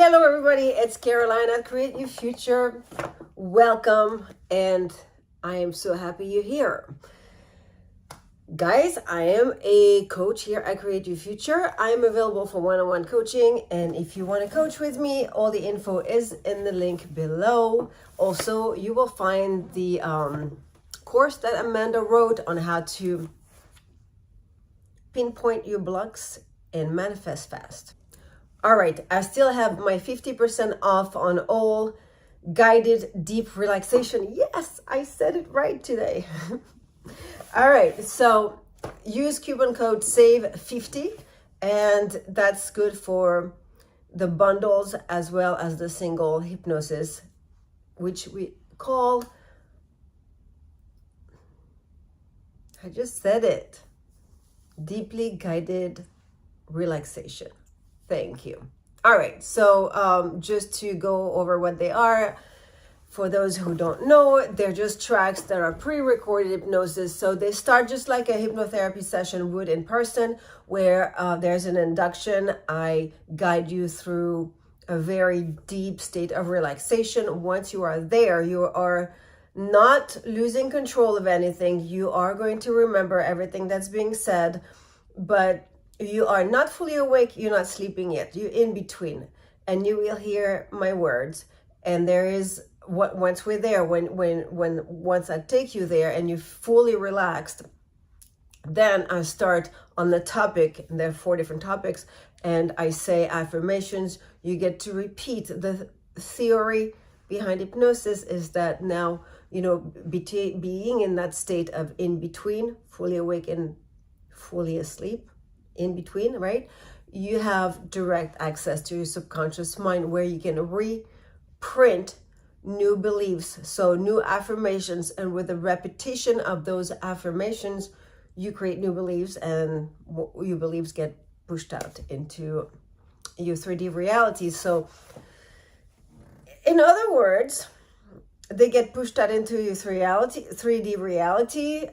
Hello everybody, it's Kariana, Create Your Future. Welcome, and I am so happy you're here. Guys, I am a coach here at Create Your Future. I am available for one-on-one coaching, and if you want to coach with me, all the info is in the link below. Also, you will find the course that Amanda wrote on how to pinpoint your blocks and manifest fast. All right, I still have my 50% off on all guided deep relaxation. Yes, I said it right today. All right, so use coupon code SAVE50, and that's good for the bundles as well as the single hypnosis, which we call, I just said it, deeply guided relaxation. Thank you. All right, so just to go over what they are, for those who don't know, they're just tracks that are pre-recorded hypnosis. So they start just like a hypnotherapy session would in person, where there's an induction. I guide you through a very deep state of relaxation. Once you are there, you are not losing control of anything. You are going to remember everything that's being said, but you are not fully awake, you're not sleeping yet, you're in between, and you will hear my words. And there is what, once we're there, once I take you there and you're fully relaxed, then I start on the topic, and there are 4 different topics, and I say affirmations. You get to repeat. The theory behind hypnosis is that now, you know, being in that state of in between, fully awake and fully asleep, in between, right? You have direct access to your subconscious mind, where you can reprint new beliefs, so new affirmations, and with the repetition of those affirmations, you create new beliefs, and your beliefs get pushed out into your 3D reality. So in other words, they get pushed out into your 3D reality.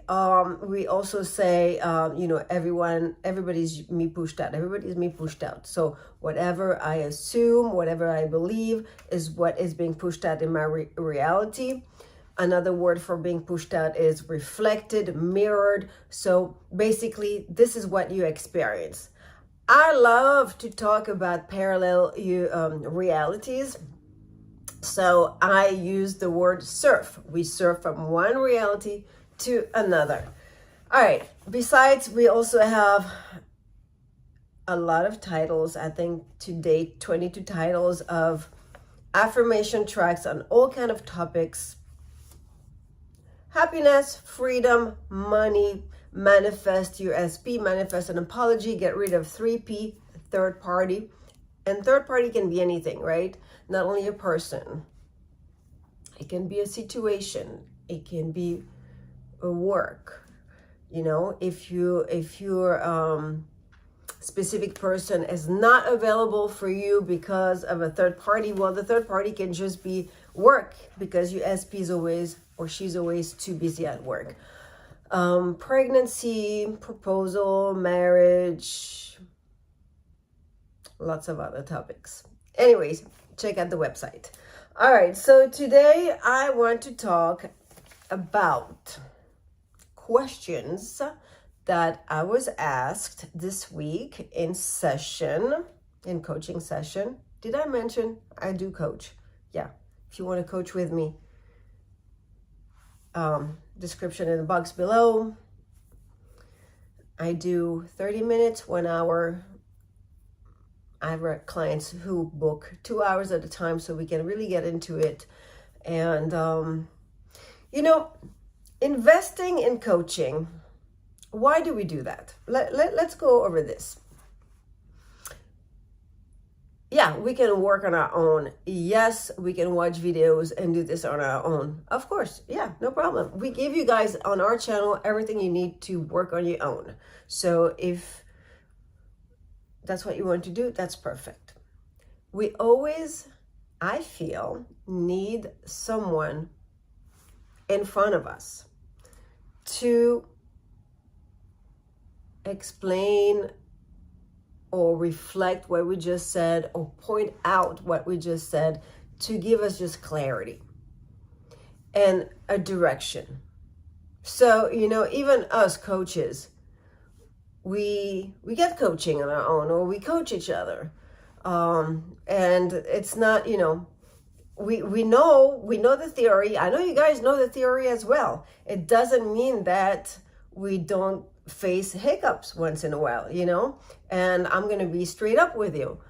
We also say, you know, everybody's me pushed out. Everybody's me pushed out. So whatever I assume, whatever I believe is what is being pushed out in my reality. Another word for being pushed out is reflected, mirrored. So basically, this is what you experience. I love to talk about parallel realities. So I use the word surf. We surf from one reality to another. All right. Besides, we also have a lot of titles. I think to date, 22 titles of affirmation tracks on all kind of topics. Happiness, freedom, money, manifest your SP, manifest an apology, get rid of 3P, third party. And third party can be anything, right? Not only a person. It can be a situation. It can be a work. You know, if your specific person is not available for you because of a third party, well, the third party can just be work, because your SP is always, or she's always too busy at work. Pregnancy, proposal, marriage, lots of other topics. Anyways, check out the website. All right, so today I want to talk about questions that I was asked this week in coaching session. Did I mention I do coach? Yeah, if you want to coach with me, description in the box below. I do 30 minutes, 1 hour. I have clients who book 2 hours at a time, so we can really get into it. And, you know, investing in coaching, why do we do that? Let's go over this. Yeah, we can work on our own. Yes, we can watch videos and do this on our own. Of course, yeah, no problem. We give you guys on our channel everything you need to work on your own. So if that's what you want to do, that's perfect. We always, I feel, need someone in front of us to explain or reflect what we just said or point out what we just said to give us just clarity and a direction. So, even us coaches, we get coaching on our own, or we coach each other. And it's not, we know the theory. I know you guys know the theory as well. It doesn't mean that we don't face hiccups once in a while, and I'm going to be straight up with you.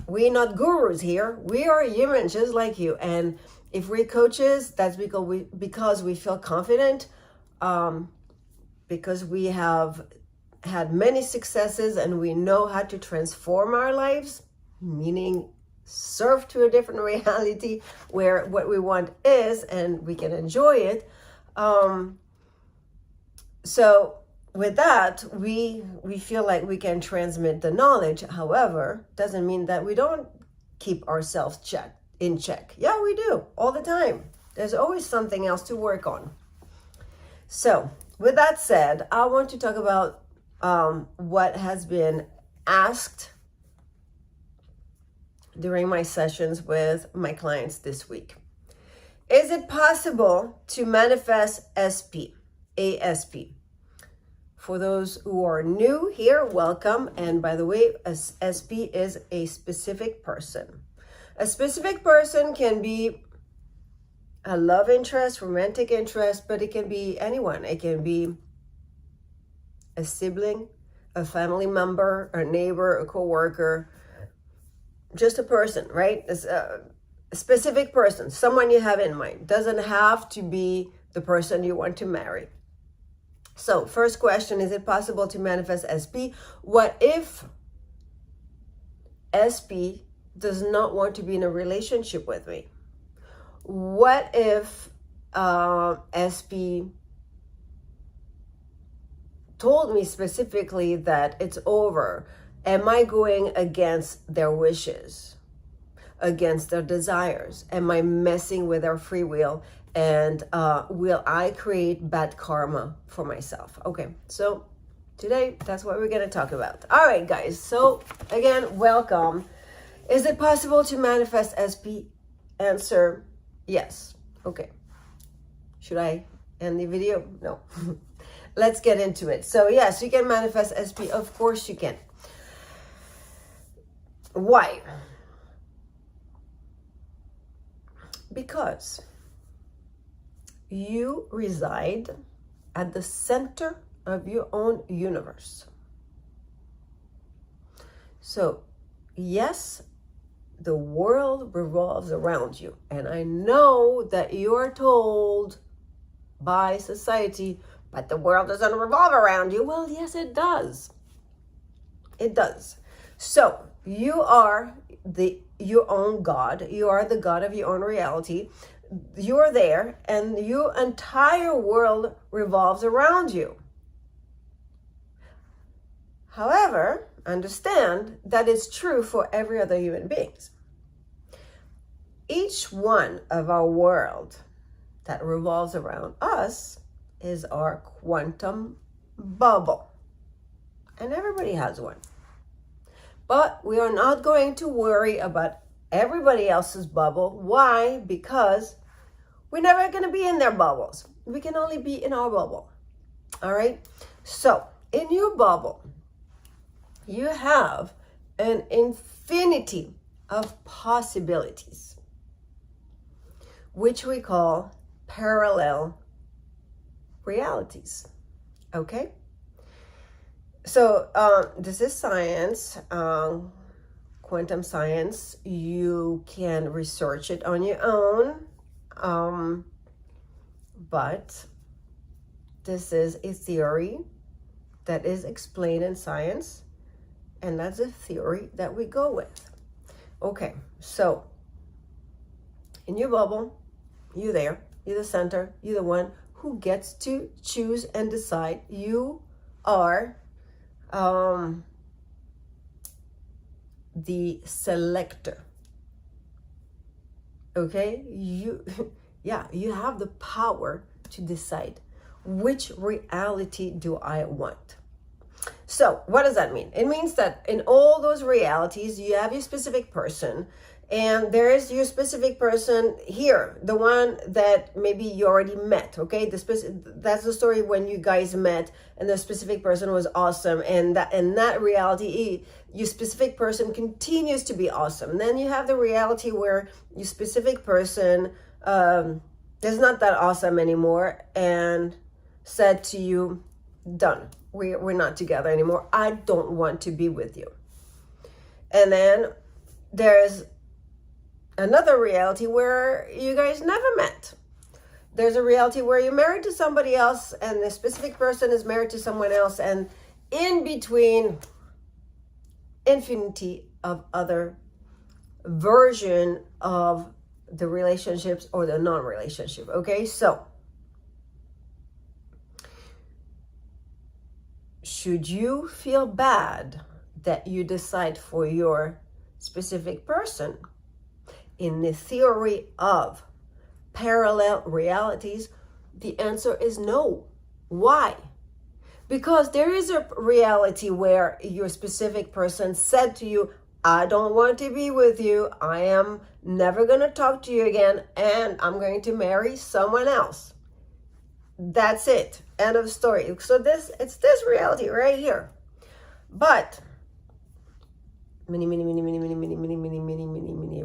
We're not gurus here. We are humans just like you. And if we're coaches, that's because we feel confident, because we have had many successes and we know how to transform our lives, meaning surf to a different reality where what we want is, and we can enjoy it. So with that, we feel like we can transmit the knowledge. However, doesn't mean that we don't keep ourselves in check. Yeah, we do all the time. There's always something else to work on. So with that said, I want to talk about what has been asked during my sessions with my clients this week. Is it possible to manifest ASP? For those who are new here, welcome. And by the way, SP is a specific person. A specific person can be a love interest, romantic interest, but it can be anyone. It can be a sibling, a family member, a neighbor, a coworker, just a person, right? It's a specific person, someone you have in mind. Doesn't have to be the person you want to marry. So first question, is it possible to manifest SP? What if SP does not want to be in a relationship with me? What if SP told me specifically that it's over? Am I going against their wishes, against their desires? Am I messing with their free will? And will I create bad karma for myself? Okay, so today, that's what we're going to talk about. All right, guys. So again, welcome. Is it possible to manifest SP? Answer, yes. Okay. Should I end the video? No. Let's get into it. So yes, you can manifest SP. Of course you can. Why? Because you reside at the center of your own universe. So, yes, the world revolves around you. And I know that you are told by society, but the world doesn't revolve around you. Well, yes, it does. It does. So, you are your own God. You are the God of your own reality. You're there, and your entire world revolves around you. However, understand that it's true for every other human being. Each one of our world that revolves around us is our quantum bubble. And everybody has one. But we are not going to worry about everybody else's bubble. Why? Because we're never going to be in their bubbles. We can only be in our bubble. All right? So, in your bubble, you have an infinity of possibilities, which we call parallel realities. Okay? So, this is science, quantum science. You can research it on your own, but this is a theory that is explained in science, and that's a theory that we go with. Okay, so in your bubble, you're there, you're the center, you're the one who gets to choose and decide. You are the selector. Okay, you have the power to decide which reality do I want. So what does that mean? It means that in all those realities, you have your specific person, and there is your specific person here, the one that maybe you already met, okay? That's the story when you guys met and the specific person was awesome, and that in that reality, your specific person continues to be awesome. And then you have the reality where your specific person is not that awesome anymore and said to you, done. We're not together anymore. I don't want to be with you. And then there's another reality where you guys never met. There's a reality where you're married to somebody else and the specific person is married to someone else, and in between, infinity of other version of the relationships or the non-relationship. Okay, so should you feel bad that you decide for your specific person? In the theory of parallel realities, the answer is no. Why? Because there is a reality where your specific person said to you, I don't want to be with you. I am never going to talk to you again, and I'm going to marry someone else. That's it. End of story. So it's this reality right here. But many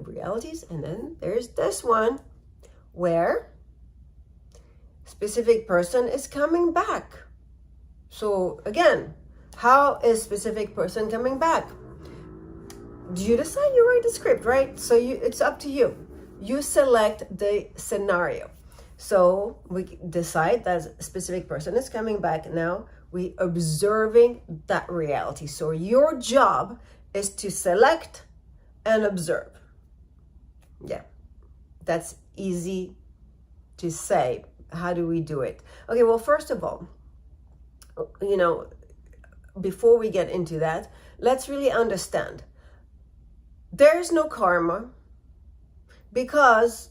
realities, and then there's this one where specific person is coming back. So again, how is specific person coming back? Do you decide? You write the script, right? So it's up to you. You select the scenario. So we decide that a specific person is coming back. Now we observing that reality. So your job is to select and observe. Yeah, that's easy to say. How do we do it? Okay, well, first of all, before we get into that, let's really understand. There is no karma, because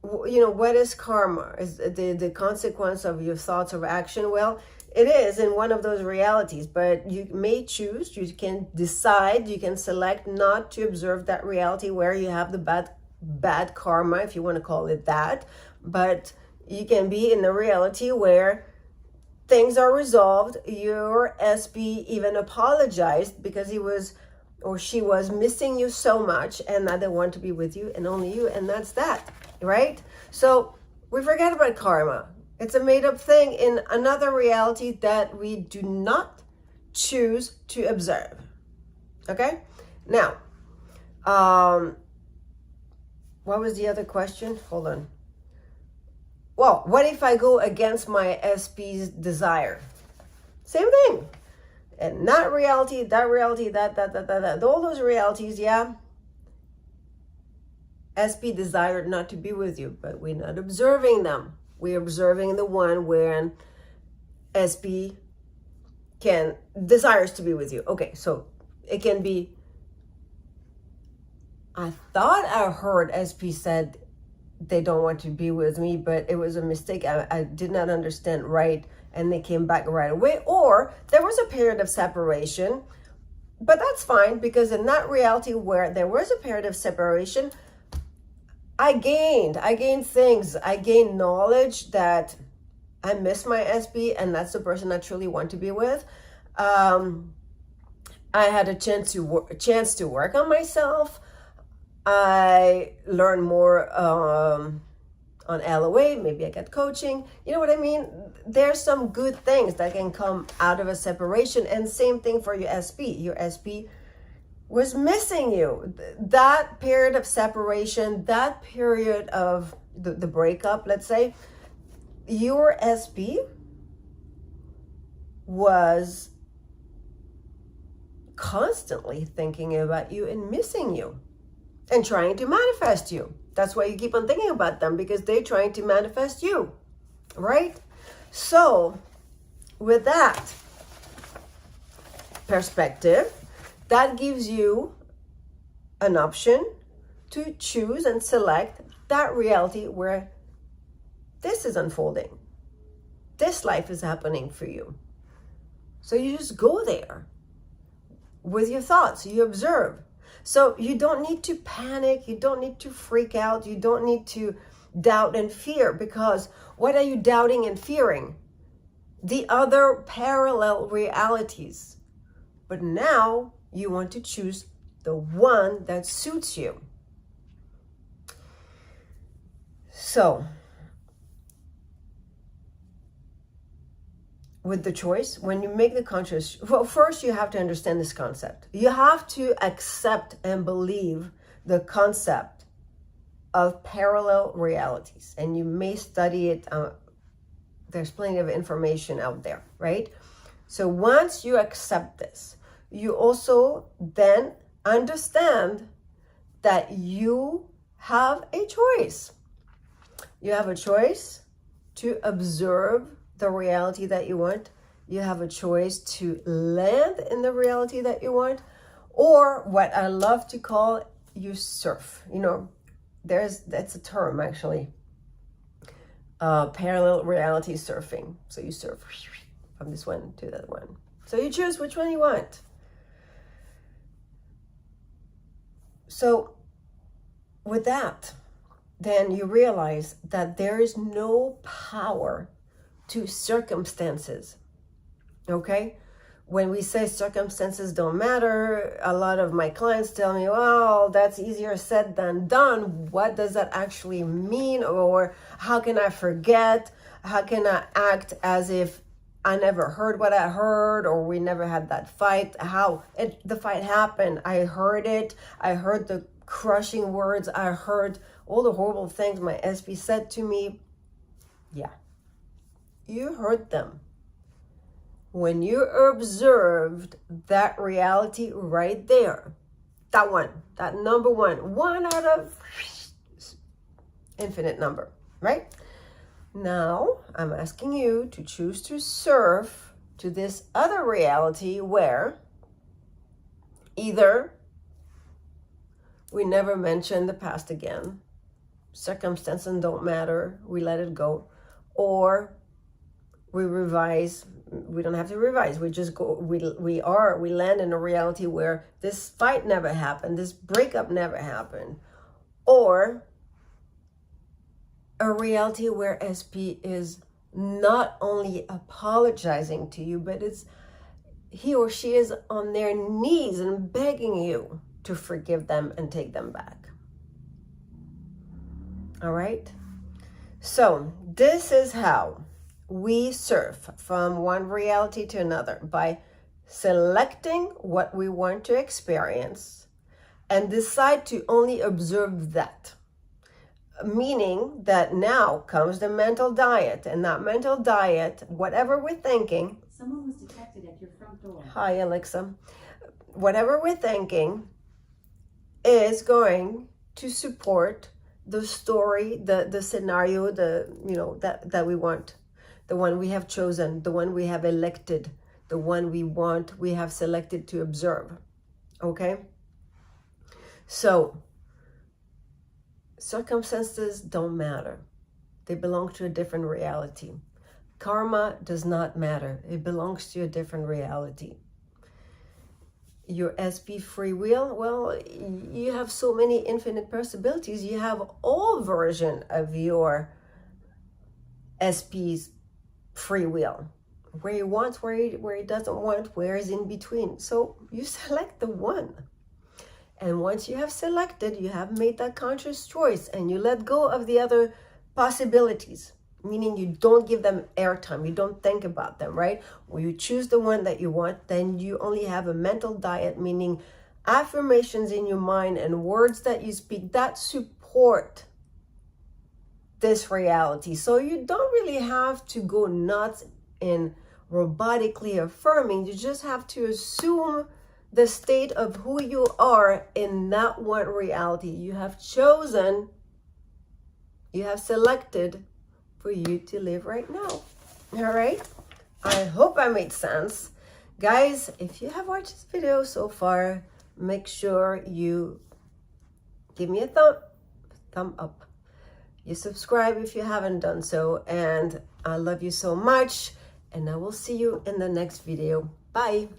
what is karma? Is the consequence of your thoughts or action? Well, it is in one of those realities, but you may choose, you can decide, you can select not to observe that reality where you have the bad karma, if you want to call it that. But you can be in the reality where things are resolved. Your SB even apologized because he was or she was missing you so much, and now they want to be with you and only you, and that's that, right? So we forget about karma. It's a made-up thing in another reality that we do not choose to observe. Okay? Now, what was the other question? Hold on. Well, what if I go against my SP's desire? Same thing. And that reality, that. All those realities, yeah. SP desired not to be with you, but we're not observing them. We're observing the one where SP desires to be with you. Okay, so it can be, I thought I heard SP said they don't want to be with me, but it was a mistake. I did not understand right, and they came back right away. Or there was a period of separation, but that's fine, because in that reality where there was a period of separation, I gained things. I gained knowledge that I miss my SB, and that's the person I truly want to be with. I had a chance to work on myself. I learned more on LOA. Maybe I got coaching. You know what I mean? There's some good things that can come out of a separation. And same thing for your SB. Your SB was missing you. That period of separation, that period of the breakup, let's say, your SB was constantly thinking about you and missing you and trying to manifest you. That's why you keep on thinking about them, because they're trying to manifest you, right? So with that perspective, that gives you an option to choose and select that reality where this is unfolding. This life is happening for you. So you just go there with your thoughts, you observe. So you don't need to panic, you don't need to freak out, you don't need to doubt and fear, because what are you doubting and fearing? The other parallel realities. But now you want to choose the one that suits you. So, with the choice, when you make the conscious, well, first you have to understand this concept. You have to accept and believe the concept of parallel realities. And you may study it. There's plenty of information out there, right? So once you accept this, you also then understand that you have a choice. You have a choice to observe the reality that you want. You have a choice to land in the reality that you want, or what I love to call, you surf. You know, that's a term actually. Parallel reality surfing. So you surf from this one to that one. So you choose which one you want. So with that, then you realize that there is no power to circumstances. Okay? When we say circumstances don't matter, a lot of my clients tell me, well, that's easier said than done. What does that actually mean? Or how can I forget? How can I act as if I never heard what I heard, or we never had that fight? The fight happened. I heard it. I heard the crushing words. I heard all the horrible things my SP said to me. Yeah, you heard them. When you observed that reality right there, that one, that number one out of infinite number, right? Now, I'm asking you to choose to surf to this other reality where either we never mention the past again, circumstances don't matter, we let it go, or we revise. We don't have to revise. We just go. We land in a reality where this fight never happened, this breakup never happened, or a reality where SP is not only apologizing to you, but he or she is on their knees and begging you to forgive them and take them back. All right. So this is how we surf from one reality to another, by selecting what we want to experience and decide to only observe that. Meaning that now comes the mental diet, and that mental diet, whatever we're thinking. Someone was detected at your front door. Hi, Alexa. Whatever we're thinking is going to support the story, the scenario, that we want. The one we have chosen, the one we have elected, the one we have selected to observe. Okay? So, circumstances don't matter. They belong to a different reality. Karma does not matter. It belongs to a different reality. Your SP free will, well, you have so many infinite possibilities. You have all version of your SP's free will, where he wants, where he doesn't want, where is in between. So you select the one, and once you have selected, you have made that conscious choice, and you let go of the other possibilities, meaning you don't give them airtime, you don't think about them, right? When you choose the one that you want, then you only have a mental diet, meaning affirmations in your mind and words that you speak that support this reality. So you don't really have to go nuts in robotically affirming. You just have to assume the state of who you are in that one reality you have chosen, you have selected for you to live right now. All right? I hope I made sense. Guys, if you have watched this video so far, make sure you give me a thumb up. You subscribe if you haven't done so, and I love you so much, and I will see you in the next video. Bye.